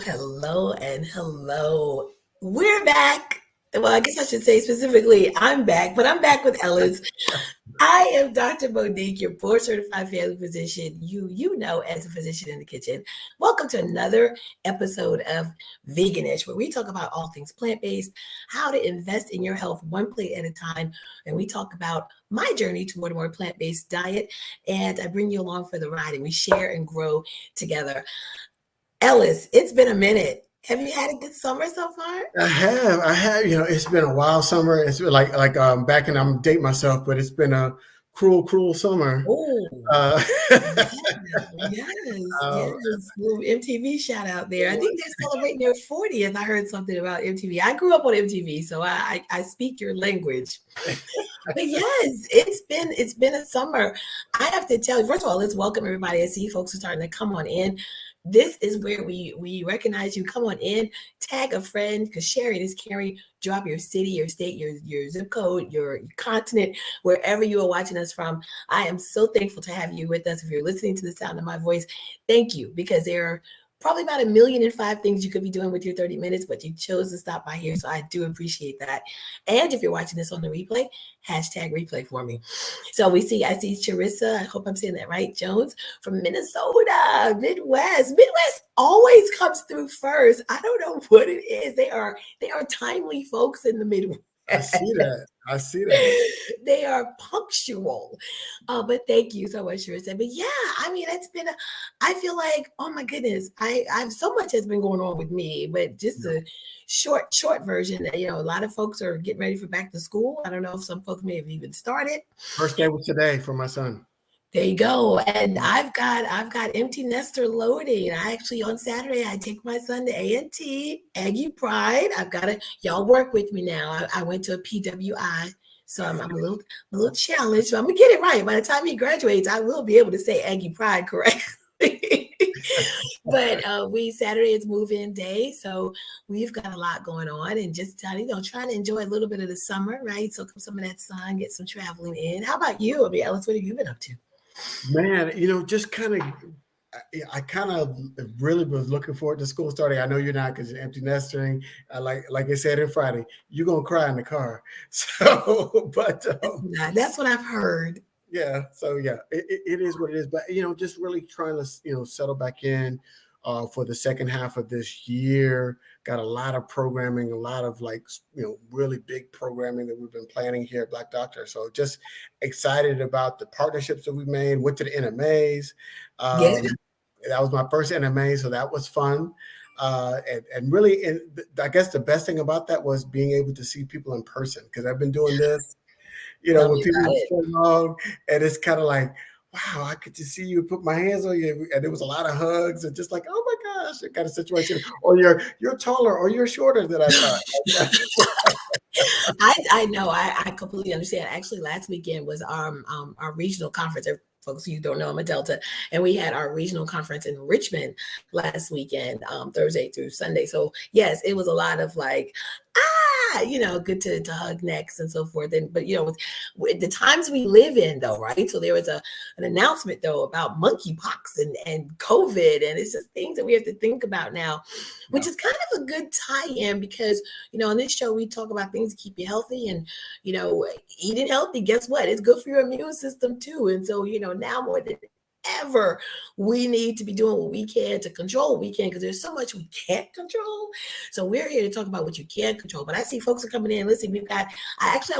hello, and hello. We're back. Well, I guess I should say specifically, I'm back, but I'm back with Ellis. I am Dr. Monique, your board certified family physician, you know as a physician in the kitchen. Welcome to another episode of Veganish, where we talk about all things plant-based, how to invest in your health one plate at a time, and we talk about my journey toward a more plant-based diet, and I bring you along for the ride, and we share and grow together. Ellis, it's been a minute. Have you had a good summer so far? I have. It's been a wild summer. It's been like back and I'm dating myself, but it's been a cruel summer. Oh, Uh, yeah, uh, yes. Little MTV shout out there. I think they're celebrating their 40th. I heard something about MTV. I grew up on MTV, so I speak your language. But yes, it's been a summer. I have to tell you, first of all, let's welcome everybody. I see folks are starting to come on in. This is where we recognize you. Come on in, tag a friend, because sharing is caring. Drop your city, your state, your zip code, your continent, wherever you are watching us from. I am so thankful to have you with us. If you're listening to the sound of my voice, thank you, because there are probably about 1,000,005 things you could be doing with your 30 minutes, but you chose to stop by here. So I do appreciate that. And if you're watching this on the replay, hashtag replay for me. So I see Charissa, I hope I'm saying that right, Jones from Minnesota, Midwest. Midwest always comes through first. I don't know what it is. They are timely folks in the Midwest. I see that. I see that. They are punctual. But thank you so much, Charissa. But yeah, I mean, I feel like, oh my goodness, I've so much has been going on with me, but just Yeah. a short version. A lot of folks are getting ready for back to school. I don't know if some folks may have even started. First day was today for my son. There you go. And I've got empty nester loading. I actually on Saturday I take my son to A&T, Aggie Pride. Y'all work with me now. I went to a PWI. So I'm a little challenged. So I'm gonna get it right. By the time he graduates, I will be able to say Aggie Pride correctly. But we Saturday is move-in day, so we've got a lot going on, and just trying to enjoy a little bit of the summer, right? So some of that sun, get some traveling in. How about you? I mean, Ellis, what have you been up to? Man, just kind of I kind of really was looking forward to school starting. I know you're not because you're empty nestering. Like I said in Friday, you're gonna cry in the car. So, but That's what I've heard. yeah, so yeah, it is what it is. But just really trying to settle back in for the second half of this year. Got a lot of programming, a lot of really big programming that we've been planning here at Black Doctor. So just excited about the partnerships that we made. Went to the NMAs. Yeah. That was my first NMA, so that was fun. And really, I guess the best thing about that was being able to see people in person because I've been doing this Tell with me people about for it. so long, and it's kind of like, wow, I get to see you, put my hands on you, and there was a lot of hugs and just like, oh my gosh, that kind of situation. Or you're taller or you're shorter than I thought. I know. I completely understand. Actually, last weekend was our regional conference. Folks who don't know, I'm a Delta, and we had our regional conference in Richmond last weekend, Thursday through Sunday. So yes, it was a lot of like, good to hug necks and so forth. And but with the times we live in, though, right? So there was an announcement though about monkeypox and COVID, and it's just things that we have to think about now, which Yeah. is kind of a good tie-in because on this show we talk about things to keep you healthy and eating healthy. Guess what? It's good for your immune system too. And so now more than ever, we need to be doing what we can to control what we can because there's so much we can't control. So we're here to talk about what you can control. But I see folks are coming in. Listen, I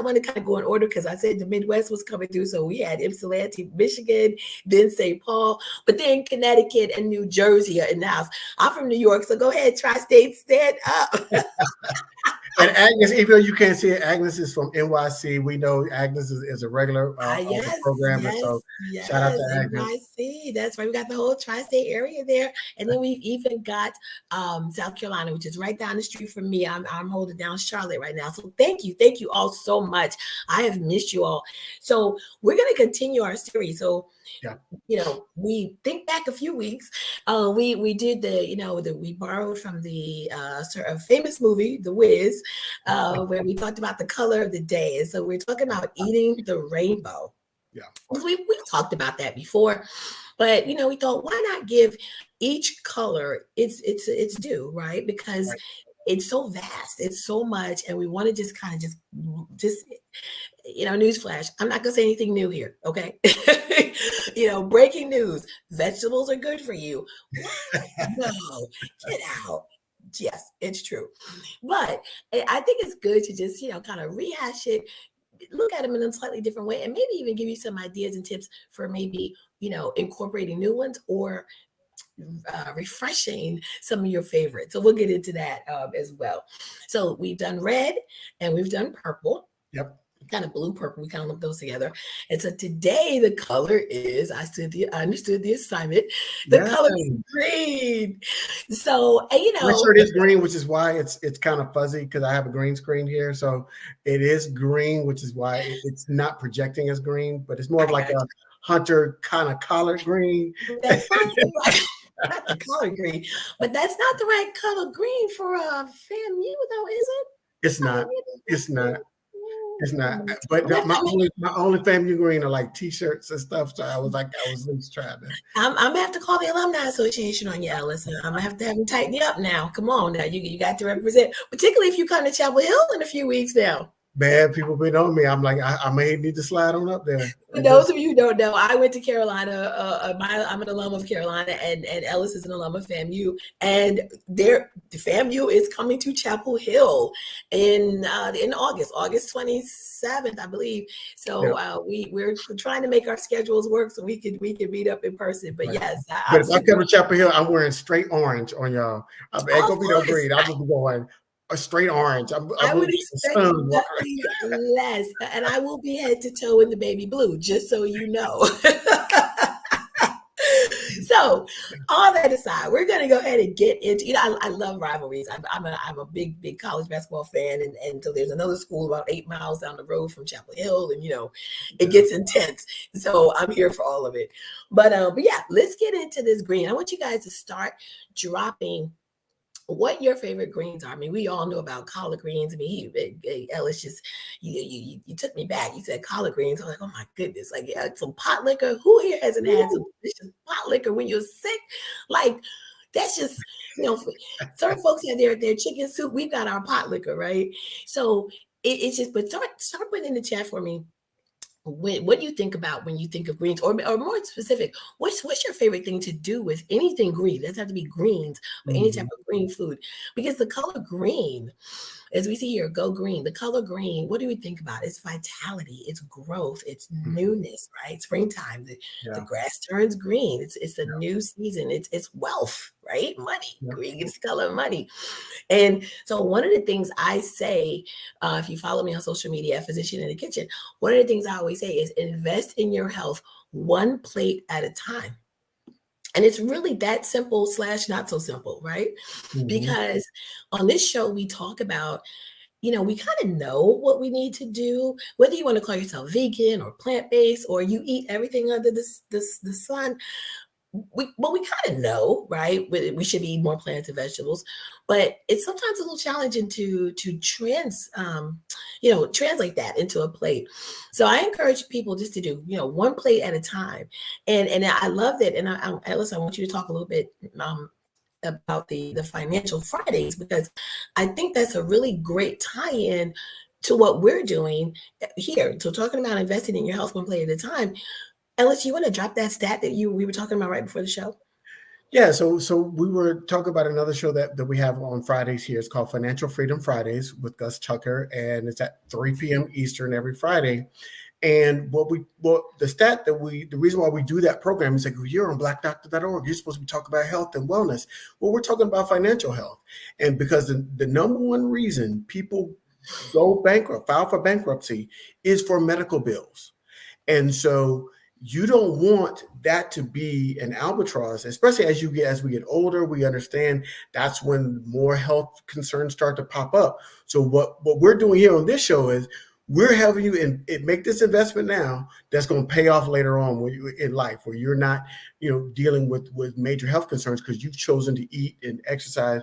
want to kind of go in order because I said the Midwest was coming through. So we had Ypsilanti, Michigan, then St. Paul, but then Connecticut and New Jersey are in the house. I'm from New York, so go ahead, Tri-State, stand up. And Agnes, even though you can't see it, Agnes is from NYC. We know Agnes is a regular of the Yes, program, and yes, so shout out yes. to Agnes. NYC. That's right. We got the whole tri-state area there. And then we've even got South Carolina, which is right down the street from me. I'm holding down Charlotte right now. So thank you. Thank you all so much. I have missed you all. So we're gonna continue our series. So Yeah. we think back a few weeks. We did we borrowed from the sort of famous movie, The Wiz, where we talked about the color of the day. And so we're talking about eating the rainbow. Yeah. We've talked about that before, but we thought, why not give each color, it's due, right? Because Right. it's so vast, it's so much, and we want to just kind of just newsflash. I'm not gonna say anything new here, okay? Breaking news: vegetables are good for you. What? No, get out. Yes, it's true. But I think it's good to just kind of rehash it, look at them in a slightly different way, and maybe even give you some ideas and tips for maybe incorporating new ones or refreshing some of your favorites. So we'll get into that as well. So we've done red and we've done purple. Yep. Kind of blue purple. We kind of lump those together. And so today the color is, I understood the assignment. The Yeah. color is green. So My shirt is green, which is why it's kind of fuzzy because I have a green screen here. So it is green, which is why it's not projecting as green, but it's more of I like got a hunter kind of collard green. that's not the color green, but that's not the right color green for a FAMU though, is it? It's I not. mean, It's not. It's I'm not. gonna, But I'm gonna, my only family green are like t-shirts and stuff. So I was at least trying to. I'm gonna have to call the Alumni Association on you, Ellis. I'm gonna have them tighten you up now. Come on now, you got to represent, particularly if you come to Chapel Hill in a few weeks now. Bad people been on me. I'm like, I may need to slide on up there. For those of you who don't know, I went to Carolina. I'm an alum of Carolina, and Ellis is an alum of FAMU. And the FAMU is coming to Chapel Hill in August 27th, I believe. So we're trying to make our schedules work so we can meet up in person. But Right. yes, But I'm if I super. come to Chapel Hill, I'm wearing straight orange on y'all. I ain't Of gonna be no course, green. I'm gonna be going a straight orange. I'm I gonna would be the expect sun walking around. nothing less, and I will be head to toe in the baby blue, just so you know. So, all that aside, we're going to go ahead and get into. I love rivalries. I'm a big college basketball fan, and so there's another school about 8 miles down the road from Chapel Hill, and it gets intense. So I'm here for all of it. But yeah, let's get into this green. I want you guys to start dropping what your favorite greens are. I mean, we all know about collard greens. I mean, Ellis, just you took me back. You said collard greens. I'm like, oh my goodness, like some pot liquor. Who here hasn't had some delicious pot liquor when you're sick? Like that's just certain folks have their chicken soup. We've got our pot liquor, right? So it's just. But start putting in the chat for me what do you think about when you think of greens, or more specific, what's your favorite thing to do with anything green? It doesn't have to be greens, but any type of green food, because the color green, as we see here, go green. The color green, what do we think about? It's vitality, it's growth, it's newness, right? Springtime, the grass turns green. It's a new season. It's wealth, right? Money. Green is the color of money. And so one of the things I say, if you follow me on social media, Physician in the Kitchen, one of the things I always say is invest in your health one plate at a time. And it's really that simple / not so simple, right? Because on this show, we talk about, we kind of know what we need to do, whether you want to call yourself vegan or plant-based, or you eat everything under the sun. We kind of know, right? We should eat more plants and vegetables, but it's sometimes a little challenging to translate that into a plate. So I encourage people just to do, one plate at a time. And I love that. And Alice, I want you to talk a little bit about the financial Fridays, because I think that's a really great tie-in to what we're doing here. So talking about investing in your health one plate at a time. Ellis, you want to drop that stat that we were talking about right before the show? Yeah, so we were talking about another show that we have on Fridays here. It's called Financial Freedom Fridays with Gus Tucker, and it's at 3 p.m. Eastern every Friday. And the reason why we do that program is like, you're on blackdoctor.org. You're supposed to be talking about health and wellness. Well, we're talking about financial health. And because the number one reason people go bankrupt, file for bankruptcy, is for medical bills. And so you don't want that to be an albatross, especially as we get older. We understand that's when more health concerns start to pop up. So what we're doing here on this show is we're helping you make this investment now that's going to pay off later on in life, where you're not, dealing with major health concerns because you've chosen to eat and exercise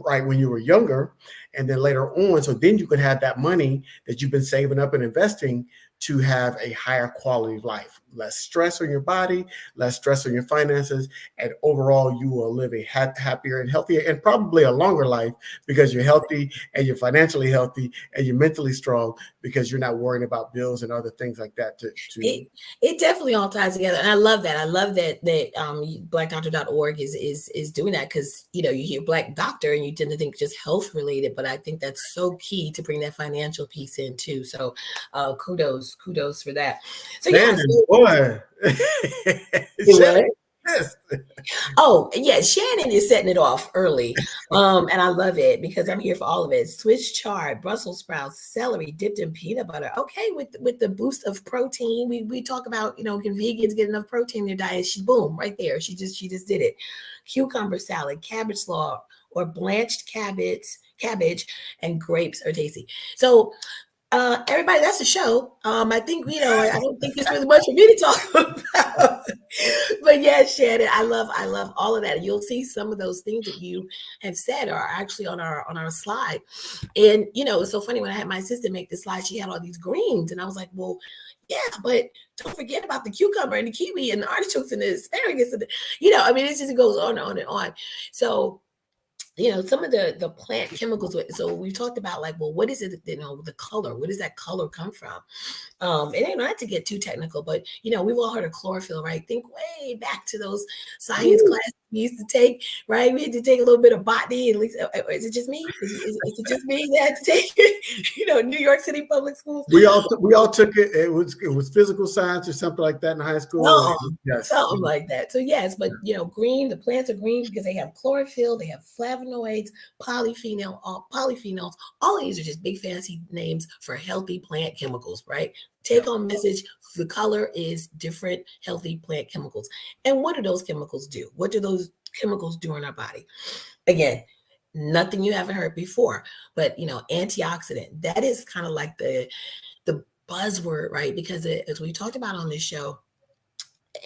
right when you were younger. And then later on, so then you could have that money that you've been saving up and investing to have a higher quality of life, less stress on your body, less stress on your finances, and overall you will live a happier and healthier and probably a longer life because you're healthy and you're financially healthy and you're mentally strong because you're not worrying about bills and other things like that. It definitely all ties together, and I love that. I love that blackdoctor.org is doing that, because you hear Black doctor and you tend to think just health related, but I think that's so key to bring that financial piece in too. So kudos for that. So boy. Oh, yeah, Shannon is setting it off early. And I love it because I'm here for all of it. Swiss chard, Brussels sprouts, celery dipped in peanut butter. Okay, with the boost of protein. We talk about, can vegans get enough protein in their diet? She boom, right there. She just did it. Cucumber salad, cabbage slaw, or blanched cabbage and grapes are tasty. So everybody, that's the show. I think, I don't think there's really much for me to talk about. But yeah, Shannon, I love all of that. You'll see some of those things that you have said are actually on our slide. And it's so funny, when I had my assistant make the slide, she had all these greens, and I was like, well, yeah, but don't forget about the cucumber and the kiwi and the artichokes and the asparagus, and it just goes on and on and on. So some of the plant chemicals. So we've talked about, like, well, what is it, the color, where does that color come from? It ain't not to get too technical, but we've all heard of chlorophyll, right? Think way back to those science classes we used to take, right? We had to take a little bit of botany, at least. Is it just me? Is it just me that had to take New York City public schools? We all took it. It was physical science or something like that in high school. Yes. Something like that. So yes, but green, the plants are green because they have chlorophyll, they have flavonoids, polyphenols. All of these are just big fancy names for healthy plant chemicals, right? Take home message: the color is different healthy plant chemicals. And what do those chemicals do? What do those chemicals do in our body? Again, nothing you haven't heard before, but antioxidant, that is kind of like the buzzword, right? Because as we talked about on this show,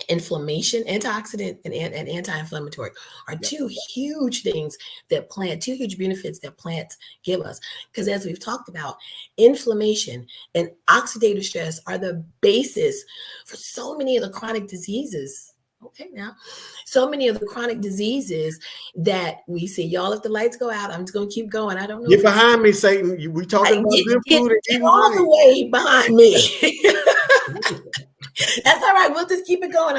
inflammation, antioxidant and anti-inflammatory are two huge things two huge benefits that plants give us. Because as we've talked about, inflammation and oxidative stress are the basis for so many of the chronic diseases. Okay, now, so many of the chronic diseases that we see. Y'all, if the lights go out, I'm just going to keep going. I don't know. Get behind me, Satan. We talking about good food and eating all the way behind me. That's all right. We'll just keep it going.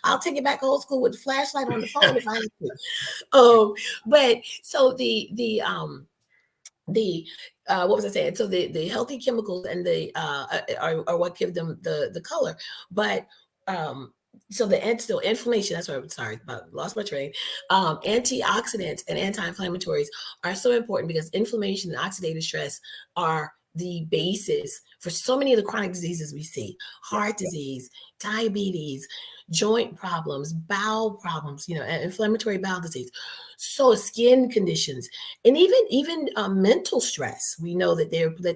I'll take it back old school with the flashlight on the phone if I have to. But so the what was I saying? So the healthy chemicals and the are what give them the color. But so the inflammation, that's what I'm sorry about, lost my train. Antioxidants and anti-inflammatories are so important because inflammation and oxidative stress are the basis for so many of the chronic diseases we see: heart disease, diabetes, joint problems, bowel problems, inflammatory bowel disease, so skin conditions, and even mental stress. We know that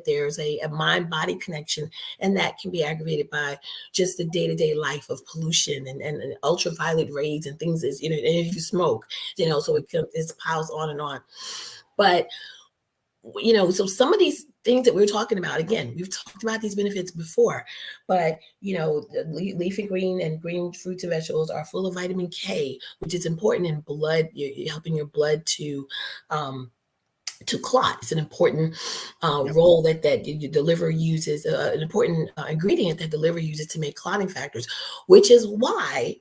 there's a mind-body connection, and that can be aggravated by just the day-to-day life of pollution and ultraviolet rays and things. And if you smoke, so it piles on and on. But so some of these things that we're talking about, again, we've talked about these benefits before, but leafy green and green fruits and vegetables are full of vitamin K, which is important in blood. You're helping your blood to clot. It's an important role that the liver uses, an important ingredient that the liver uses to make clotting factors, which is why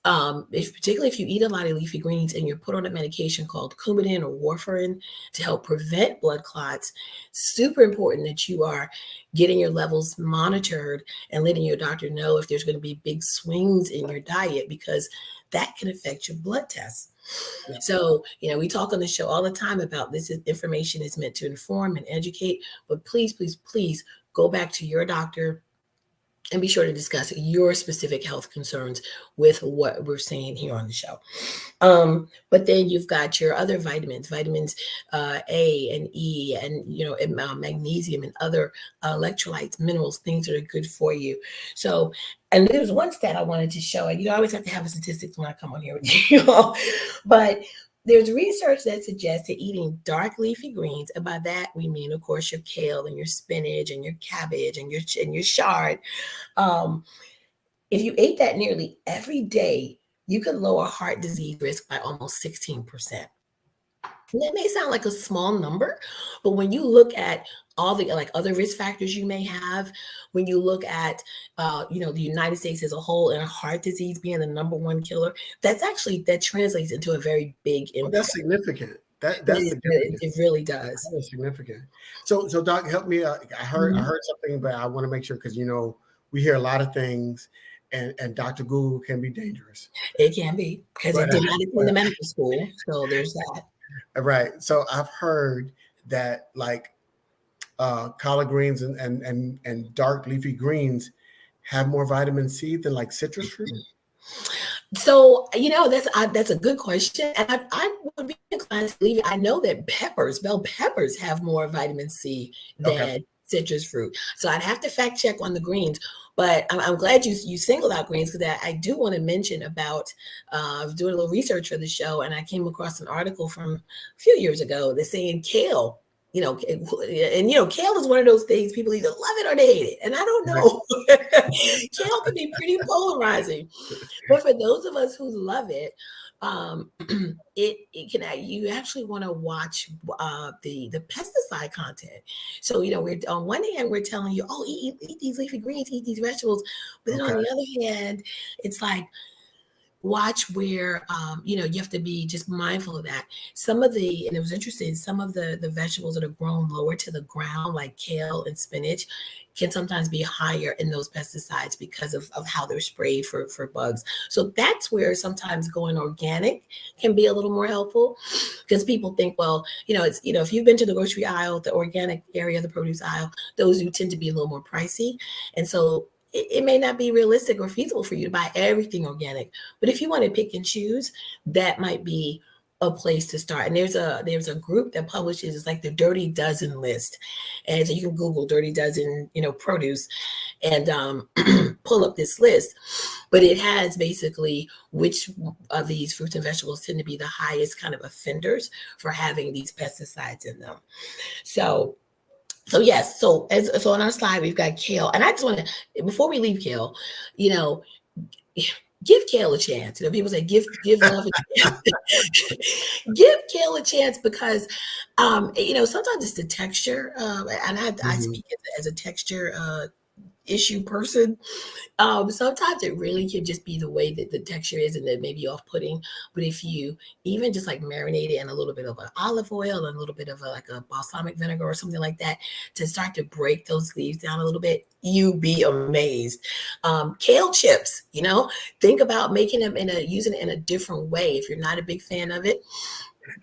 particularly if you eat a lot of leafy greens and you're put on a medication called Coumadin or warfarin to help prevent blood clots, super important that you are getting your levels monitored and letting your doctor know if there's going to be big swings in your diet, because that can affect your blood tests. Yeah. So, we talk on the show all the time about this. Information is meant to inform and educate, but please, please, please go back to your doctor and be sure to discuss your specific health concerns with what we're saying here on the show. But then you've got your other vitamins A and E, and magnesium and other electrolytes, minerals, things that are good for you. So, and there's one stat I wanted to show. I always have to have a statistics when I come on here with you all. But there's research that suggests that eating dark leafy greens, and by that we mean, of course, your kale and your spinach and your cabbage and your chard. Um, if you ate that nearly every day, you could lower heart disease risk by almost 16%. And that may sound like a small number, but when you look at all the like other risk factors you may have, when you look at the United States as a whole and heart disease being the number one killer, that translates into a very big Well, impact. that's significant. That's significant. It really does. That is significant. So Doc, help me. I heard Mhm. something, but I want to make sure because we hear a lot of things, and Dr. Google can be dangerous. It can be because it But did not attend the medical school, so there's that. right. So I've heard that like collard greens and dark leafy greens have more vitamin C than like citrus fruit. So that's a good question, and I would be inclined to believe it. I know that bell peppers, have more vitamin C Okay. than citrus fruit. So I'd have to fact check on the greens, but I'm glad you singled out greens because I do want to mention about I was doing a little research for the show, and I came across an article from a few years ago that's saying kale. Kale is one of those things people either love it or they hate it, and I don't Right. know. Kale can be pretty polarizing. But for those of us who love it, you actually want to watch the pesticide content. So we're on one hand we're telling you, oh, eat these leafy greens, eat these vegetables, but then on Okay. the other hand, it's like watch where you have to be just mindful of that. And it was interesting, some of the vegetables that are grown lower to the ground, like kale and spinach, can sometimes be higher in those pesticides because of how they're sprayed for bugs. So that's where sometimes going organic can be a little more helpful, because people think, well, it's if you've been to the grocery aisle, the organic area, the produce aisle, those do tend to be a little more pricey, and so it may not be realistic or feasible for you to buy everything organic. But if you want to pick and choose, that might be a place to start. And there's a group that publishes, it's like the Dirty Dozen list. And so you can Google Dirty Dozen, produce, and pull up this list. But it has basically which of these fruits and vegetables tend to be the highest kind of offenders for having these pesticides in them. So yes, so on our slide we've got kale, and I just want to, before we leave kale, give kale a chance. People say give love a chance. Give kale a chance because sometimes it's the texture, and I Mhm. speak as a texture issue person. Sometimes it really can just be the way that the texture is, and it may be off-putting. But if you even just like marinate it in a little bit of an olive oil and a little bit of like a balsamic vinegar or something like that to start to break those leaves down a little bit, you be amazed. Kale chips, think about making them using it in a different way. If you're not a big fan of it,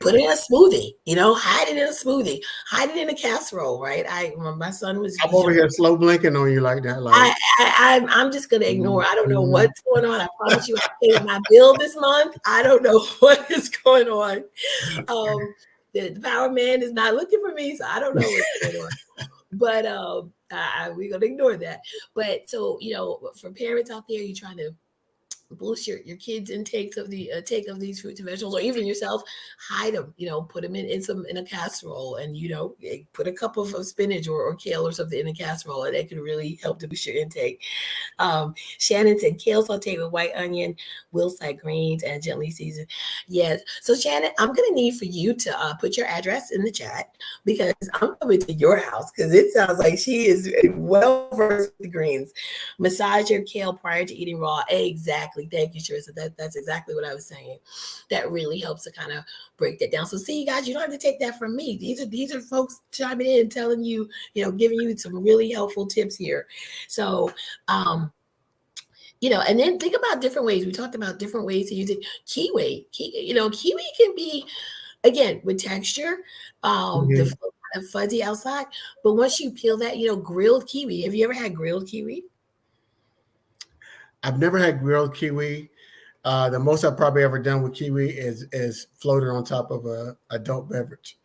put it in a smoothie, hide it in a smoothie, hide it in a casserole, right? When my son was I'm over young, here slow blinking on you like that. Like, I'm just gonna ignore. I don't know mhm. what's going on. I promise you, I paid my bill this month. I don't know what is going on. The power man is not looking for me, so I don't know what's going on. But we're gonna ignore that. But so for parents out there, you're trying to boost your kids' intakes of the take of these fruits and vegetables, or even yourself, hide them. Put them in a casserole, and put a cup of spinach or kale or something in a casserole, and that can really help to boost your intake. Shannon said kale sauteed with white onion, Willside greens, and gently seasoned. Yes. So Shannon, I'm gonna need for you to put your address in the chat, because I'm coming to your house, because it sounds like she is well versed with the greens. Massage your kale prior to eating raw. Exactly. Thank you, Sharissa. That's exactly what I was saying. That really helps to kind of break that down. So see, you guys, you don't have to take that from me. These are folks chiming in, telling you, giving you some really helpful tips here. So and then think about different ways. We talked about different ways to use it. Kiwi, kiwi can be, again, with texture, the Mhm. kind of fuzzy outside, but once you peel that, grilled kiwi. Have you ever had grilled kiwi? I've never had grilled kiwi. The most I've probably ever done with kiwi is floated on top of a adult beverage.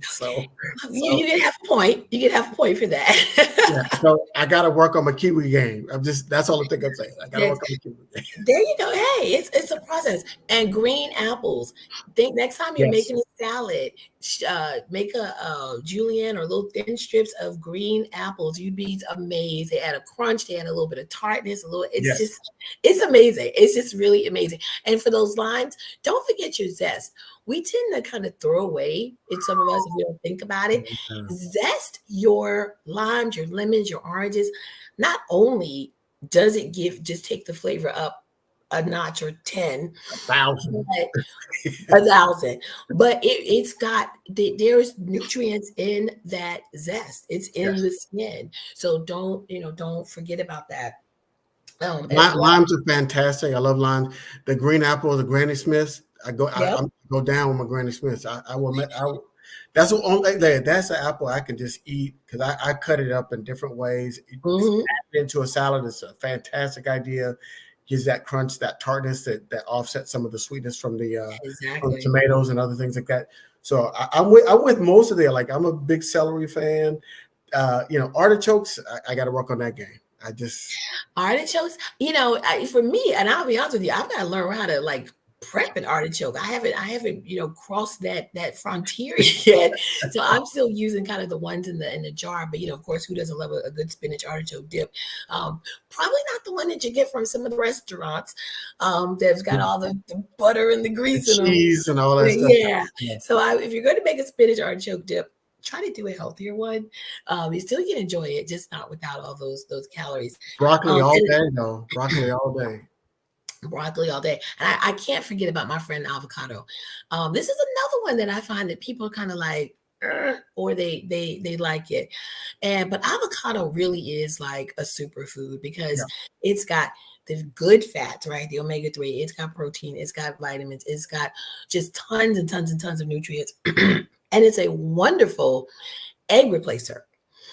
So, You can have a point. You can have a point for yeah. that. So I got to work on my Kiwi game. That's all I think I'm saying. I got to That's work on the Kiwi game. There you go. Hey, it's a process. And green apples. Think next time you're Yes. making a salad, make a julienne or little thin strips of green apples. You'd be amazed. They add a crunch. They add a little bit of tartness. A little. It's Yes. just, it's amazing. It's just really amazing. And for those limes, don't forget your zest. We tend to kind of throw away it. Some of us, if we don't think about it, Yeah. zest your limes, your lemons, your oranges. Not only does it just take the flavor up a notch or 10, 1,000. but 1,000. But it's got there's nutrients in that zest. It's in Yes. the skin. So don't forget about that. As well. Limes are fantastic. I love limes. The green apple, the Granny Smiths. Yep. I go down with my Granny Smiths. I will. That's the only. That's an apple I can just eat because I cut it up in different ways. It's Hmm. added into a salad. It's a fantastic idea. Gives that crunch, that tartness that offsets some of the sweetness from Exactly. tomatoes and other things like that. So I'm with most of it. Like I'm a big celery fan. Artichokes. I got to work on that game. I just Artichokes, for me, and I'll be honest with you, I've got to learn how to like prep an artichoke. I haven't, crossed that frontier yet. So I'm still using kind of the ones in the jar. But of course, who doesn't love a good spinach artichoke dip? Probably not the one that you get from some of the restaurants that's got all the butter and the the grease in them. cheese and all that stuff. Yeah. Yeah. So if you're going to make a spinach artichoke dip, try to do a healthier one. You still can enjoy it, just not without all those calories. Broccoli all And day, though. Broccoli all day. broccoli all day. And I can't forget about my friend avocado. This is another one that I find that people are kind of like, or they like it. But avocado really is like a superfood because Yeah. it's got the good fats, right? The omega-3, it's got protein, it's got vitamins, it's got just tons and tons and tons of nutrients. And it's a wonderful egg replacer.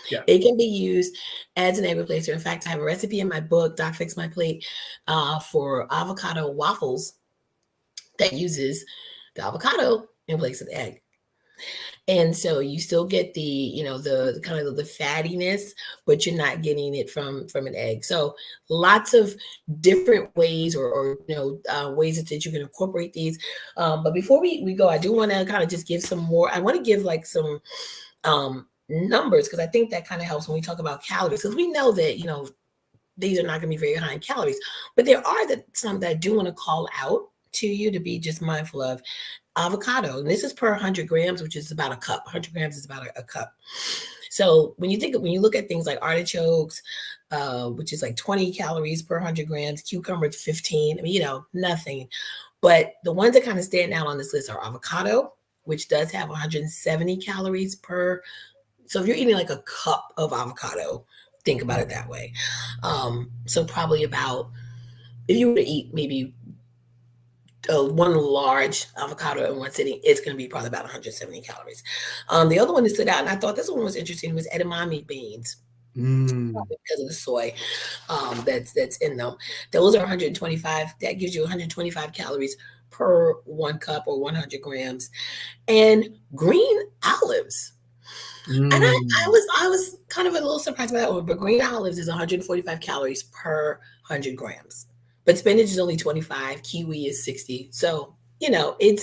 Yeah. It can be used as an egg replacer. In fact, I have a recipe in my book, Doc Fix My Plate, for avocado waffles that uses the avocado in place of the egg. And so you still get the kind of the fattiness, but you're not getting it from an egg. So lots of different ways or ways that you can incorporate these. But before we go, I do want to kind of just give some more. I want to give like some numbers because I think that kind of helps when we talk about calories because we know that these are not going to be very high in calories, but there are some that I do want to call out to you to be just mindful of. Avocado, and this is per 100 grams, which is about a cup. 100 grams is about a cup. So when you look at things like artichokes, which is like 20 calories per 100 grams, cucumber 15. I mean, nothing. But the ones that kind of stand out on this list are avocado, which does have 170 calories per. So if you're eating like a cup of avocado, think about it that way. So probably about if you were to eat maybe one large avocado in one sitting, it's going to be probably about 170 calories. The other one that stood out, and I thought this one was interesting, was edamame beans because of the soy that's in them. Those are 125. That gives you 125 calories per 1 cup or 100 grams. And green olives. And I was kind of a little surprised by that one, but green olives is 145 calories per 100 grams. But spinach is only 25, kiwi is 60. So, I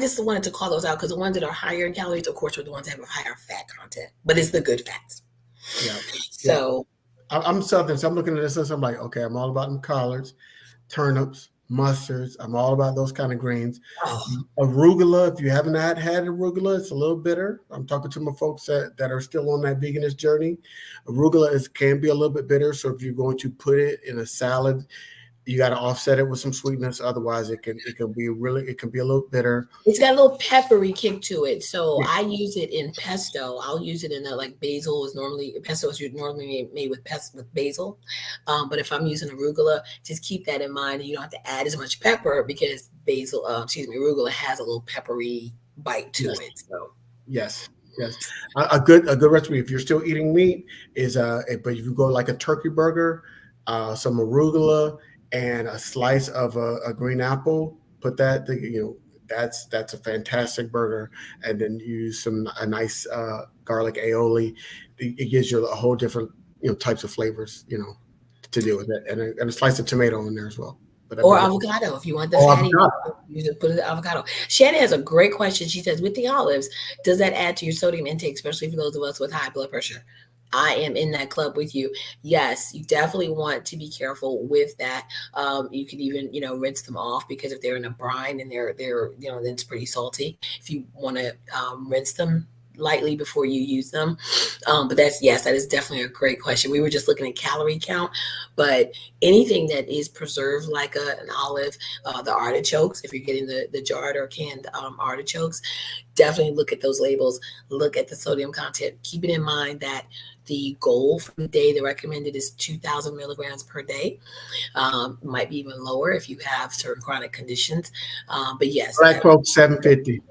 just wanted to call those out because the ones that are higher in calories, of course, are the ones that have a higher fat content, but it's the good fats. Yeah. So, I'm Southern, so I'm looking at this list. I'm like, okay, I'm all about them collards, turnips, mustards. I'm all about those kind of greens. oh, Arugula, if you haven't had arugula, it's a little bitter. I'm talking to my folks that are still on that veganist journey. Arugula can be a little bit bitter. So if you're going to put it in a salad, you got to offset it with some sweetness. Otherwise, it can be a little bitter. it's got a little peppery kick to it. So Yeah. I use it in pesto. I'll use it in like basil is normally pesto is normally made with basil. But if I'm using arugula, just keep that in mind. You don't have to add as much pepper because arugula has a little peppery bite to Yes. it. So Yes. Yes. A good recipe if you're still eating meat is but if you go like a turkey burger, some arugula and a slice of a green apple, put that that's a fantastic burger. And then you use a nice garlic aioli. It gives you a whole different types of flavors to deal with it, and a slice of tomato in there as well. But Or avocado, if you want the oh, fatty, avocado. you just put the avocado. Shannon has a great question. She says, with the olives, does that add to your sodium intake, especially for those of us with high blood pressure? I am in that club with you. Yes, you definitely want to be careful with that. You can even, rinse them off, because if they're in a brine and they're then it's pretty salty. If you want to rinse them lightly before you use them. But that is definitely a great question. We were just looking at calorie count, but anything that is preserved like an olive, the artichokes, if you're getting the jarred or canned artichokes, definitely look at those labels, look at the sodium content. Keep it in mind that the goal for the day, the recommended is 2,000 milligrams per day. Might be even lower if you have certain chronic conditions. But yes, Black folks 750.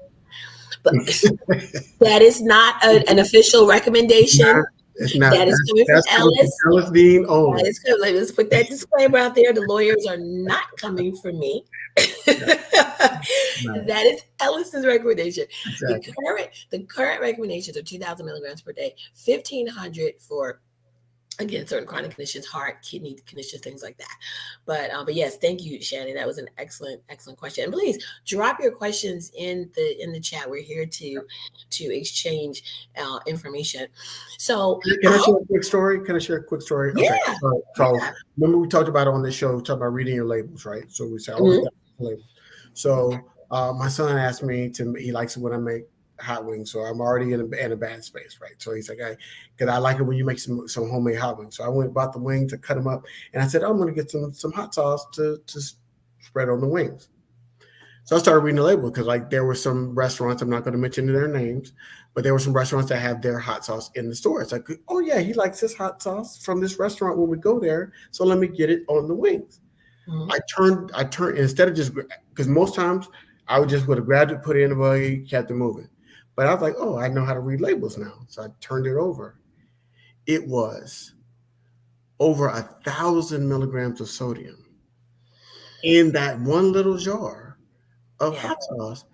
but that is not an official recommendation. It's not. That is coming from Ellis. Ellis Dean only. Let's put that disclaimer out there. The lawyers are not coming for me. That is Ellis's recommendation. Exactly. The current recommendations are 2,000 milligrams per day, 1,500 for, again, certain chronic conditions, heart, kidney conditions, things like that. But yes, thank you, Shannon. That was an excellent question. And please drop your questions in the chat. We're here to exchange information. So can I share a quick story? Yeah. Okay. So remember we talked about on this show, we talked about reading your labels, right? So we said, labels. So my son asked me he likes it when I make hot wings, so I'm already in a bad space, right? So he's like, because I like it when you make some homemade hot wings. So I went and bought the wings to cut them up, and I said, I'm going to get some hot sauce to spread on the wings. So I started reading the label, because there were some restaurants, I'm not going to mention their names, but there were some restaurants that have their hot sauce in the store. It's like, oh yeah, he likes this hot sauce from this restaurant when we go there, so let me get it on the wings. Mm-hmm. I turned instead of just, because most times I would have grabbed it, put it in the buggy, kept it moving. But I was like, oh, I know how to read labels now. So I turned it over. It was over 1,000 milligrams of sodium in that one little jar of hot sauce.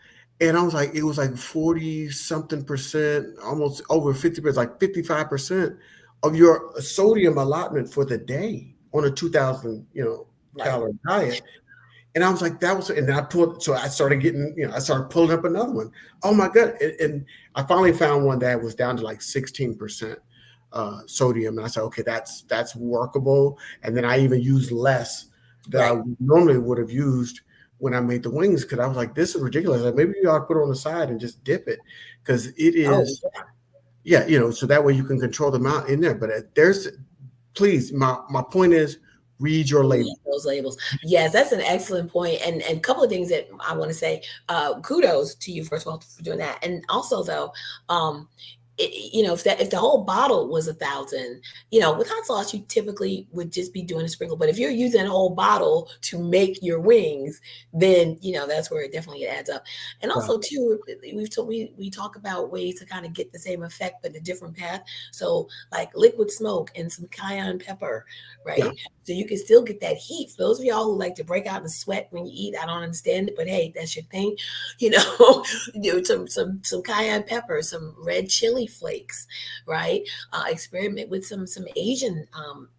And I was like, it was like 40-something%, almost over 50%, like 55% of your sodium allotment for the day on a 2,000, calorie diet. And I was like, and I started getting, I started pulling up another one. Oh my God. And I finally found one that was down to like 16% sodium. And I said, okay, that's workable. And then I even used less than I normally would have used when I made the wings, because I was like, this is ridiculous. Like, maybe you ought to put it on the side and just dip it, because it is, so that way you can control the amount in there. But please, my point is, read your labels. Those labels. Yes, that's an excellent point. And a couple of things that I want to say. Kudos to you, first of all, for doing that. And also, though, if the whole bottle was 1,000, with hot sauce, you typically would just be doing a sprinkle. But if you're using a whole bottle to make your wings, then that's where it definitely adds up. And also, too, we talk about ways to kind of get the same effect but a different path. So like liquid smoke and some cayenne pepper, right? Yeah. So you can still get that heat. For those of y'all who like to break out in sweat when you eat, I don't understand it, but hey, that's your thing. Some cayenne pepper, some red chili flakes, right? Experiment with some Asian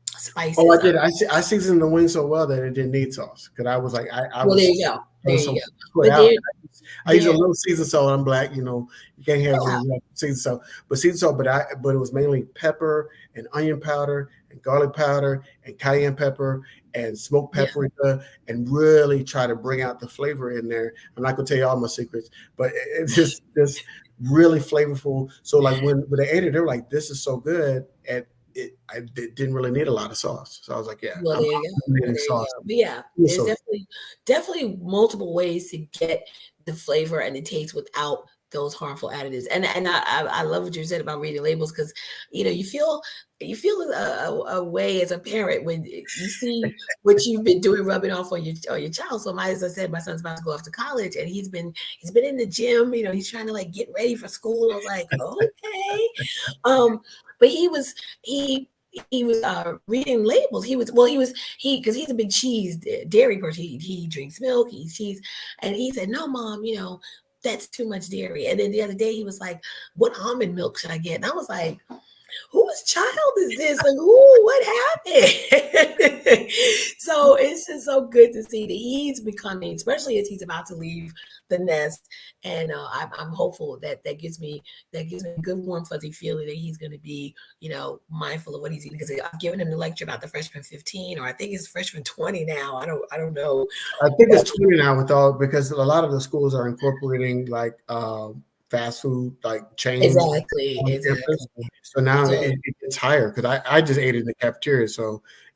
spices. Oh, I did. I seasoned the wing so well that it didn't need sauce, because I was like, well, there you go. There you go. I use a little seasoned salt. I'm black, you can't have seasoned salt. But it was mainly pepper and onion powder and garlic powder and cayenne pepper and smoked paprika, and really try to bring out the flavor in there. I'm not gonna tell you all my secrets, but it's just really flavorful. So like when they ate it, they were like, "This is so good," and it didn't really need a lot of sauce. So I was like, "Yeah." Well, there you go. But yeah, there's definitely multiple ways to get the flavor and the taste without those harmful additives. And I love what you said about reading labels, because you feel a way as a parent when you see what you've been doing rubbing off on your child. So as I said, my son's about to go off to college, and he's been in the gym. He's trying to like get ready for school. I was like, okay, but he reading labels. Because he's a big cheese dairy person. He drinks milk, he eats cheese, and he said, "No, Mom, that's too much dairy." And then the other day he was like, "What almond milk should I get?" And I was like, whose child is this? Like, what happened? So it's just so good to see that he's becoming, especially as he's about to leave the nest. And I'm hopeful that gives me a good, warm, fuzzy feeling that he's going to be, mindful of what he's eating. Because I've given him the lecture about the freshman 15, or I think it's freshman 20 now. I don't know. I think it's 20 now because a lot of the schools are incorporating like fast food like chains. Exactly. So now it gets higher because I just ate in the cafeteria.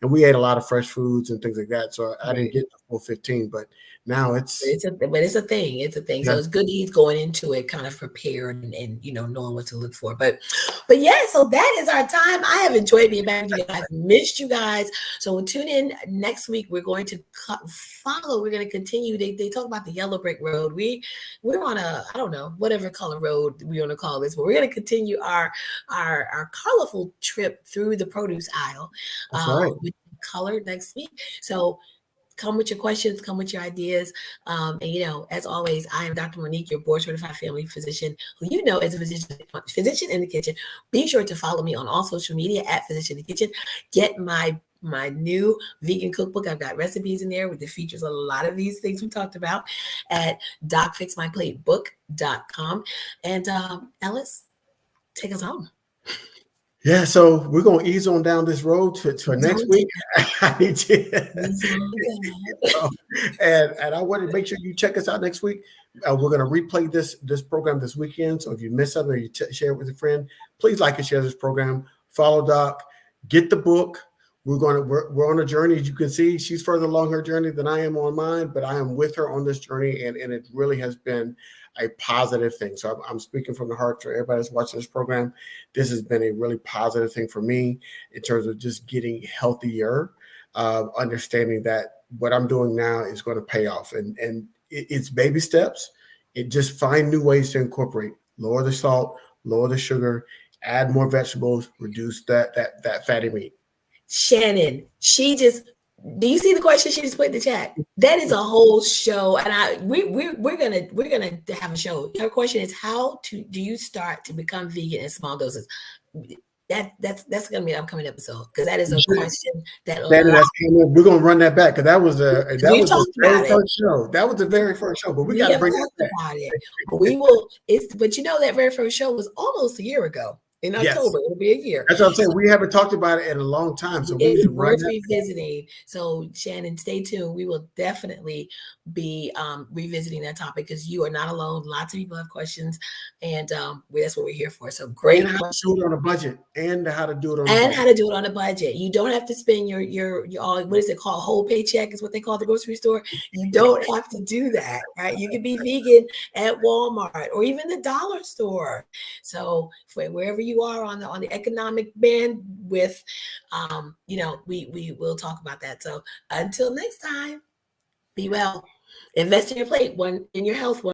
And we ate a lot of fresh foods and things like that. So I didn't get the full 15, but now it's a thing. It's a thing. Yeah. So it's good that he's going into it kind of prepared and knowing what to look for. But yeah, so that is our time. I have enjoyed being back with you guys. I've missed you guys. So we'll tune in next week. We're going to follow. We're going to continue. They talk about the yellow brick road. We're on I don't know, whatever color road we want to call this, but we're going to continue our colorful trip through the produce aisle. That's right. With color next week. So come with your questions, come with your ideas. And as always, I am Dr. Monique, your board certified family physician, who as a physician in the kitchen. Be sure to follow me on all social media at Physician in the Kitchen. Get my new vegan cookbook. I've got recipes in there that features a lot of these things we talked about at docfixmyplatebook.com. And Ellis, take us home. Yeah, so we're going to ease on down this road to next week. And I want to make sure you check us out next week. We're going to replay this program this weekend. So if you miss something or you share it with a friend, please like and share this program. Follow Doc. Get the book. We're on a journey. As you can see, she's further along her journey than I am on mine, but I am with her on this journey, and it really has been a positive thing. So I'm speaking from the heart for everybody that's watching this program. This has been a really positive thing for me in terms of just getting healthier, understanding that what I'm doing now is going to pay off. And it's baby steps. It just find new ways to incorporate, lower the salt, lower the sugar, add more vegetables, reduce that fatty meat. Shannon, do you see the question she just put in the chat? That is a whole show, and we're gonna have a show. Her question is, how do you start to become vegan in small doses? That's gonna be an upcoming episode, because that is a question we're gonna run that back, because that was the very first show. That was the very first show, but we got to bring that back. About it. We will. But that very first show was almost a year ago. In October, it'll be a year. That's what I'm saying. We haven't talked about it in a long time, so we should worth revisiting. So Shannon, stay tuned. We will definitely be revisiting that topic, because you are not alone. Lots of people have questions, and that's what we're here for. So great. And how to do it on a budget, and how to do it on a budget. You don't have to spend your what is it called? Whole paycheck is what they call the grocery store. You don't have to do that, right? You can be vegan at Walmart or even the dollar store. So for wherever you are on the economic bandwidth, we will talk about that. So until next time, be well. Invest in your plate, in your health.